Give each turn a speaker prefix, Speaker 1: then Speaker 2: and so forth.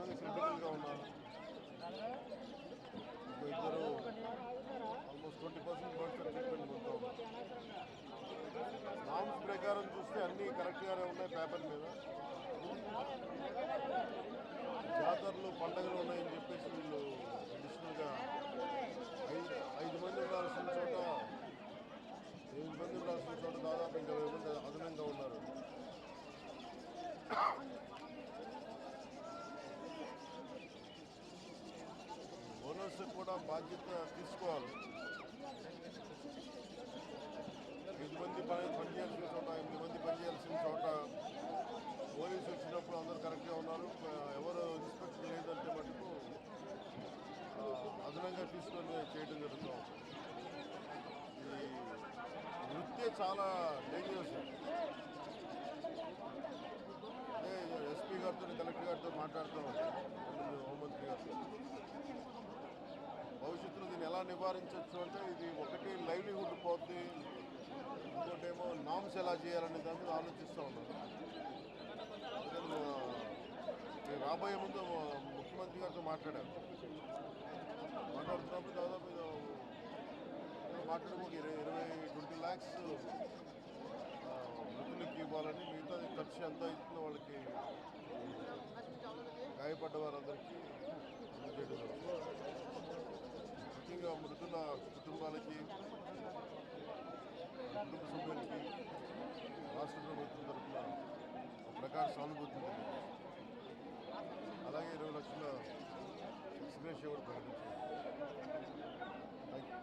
Speaker 1: కొంతమంది క్రిటికల్గా ఉన్నారు. ఇద్దరు ఆల్మోస్ట్ 20% బర్త్ సర్టిఫికేట్ పొందుతూ ఉన్నారు. నామ్స్ ప్రకారం చూస్తే అన్నీ కరెక్ట్గానే ఉన్నాయి పేపర్ మీద. జాతరలు పండగలు ఉన్నాయని చెప్పేసి వీళ్ళు అడిషనల్గా 5 మంది ఉండాల్సిన చోట 8 మంది ఉండాల్సిన చోట దాదాపు 20 మంది అదనంగా ఉన్నారు. ఓనర్స్ కూడా బాధ్యత తీసుకోవాలి. 5 మంది పనిచేయాల్సిన చోట 8 మంది పనిచేయాల్సిన చోట పోలీసు వచ్చినప్పుడు అందరూ కరెక్ట్గా ఉన్నారు. ఎవరు ఇన్స్పెక్షన్ లేదంటే మటుకు అదనంగా తీసుకొని చేయడం జరుగుతూ ఉంటుంది. ఈ వృత్తే చాలా డేంజరస్. అదే ఎస్పీ గారితో కలెక్టర్ గారితో మాట్లాడుతూ ఉంటాం, హోంమంత్రి గారితో. భవిష్యత్తులో దీన్ని ఎలా నివారించవచ్చు అంటే ఇది ఒకటి లైవ్లీహుడ్ పోద్ది, ఇంకోటేమో నామ్స్ ఎలా చేయాలనే దాని మీద ఆలోచిస్తూ ఉన్నాను. రాబోయే ముందు ముఖ్యమంత్రి గారితో మాట్లాడుతున్నప్పుడు దాదాపు మాట్లాడుకో 20 lakhs మృతులకి ఇవ్వాలని, మిగతా ఖర్చు ఎంత అవుతుందో వాళ్ళకి గాయపడ్డ వారందరికీ అందజేయడం జరుగుతుంది. ముఖ్యంగా మృతుల కుటుంబాలకి, కుటుంబ సభ్యులకి రాష్ట్ర ప్రభుత్వం తరఫున ప్రకార సానుభూతి తెలియజేస్తుంది. అలాగే 20 లక్షల ఎక్స్గ్రేషియా కూడా ప్రకటించారు. Thank you.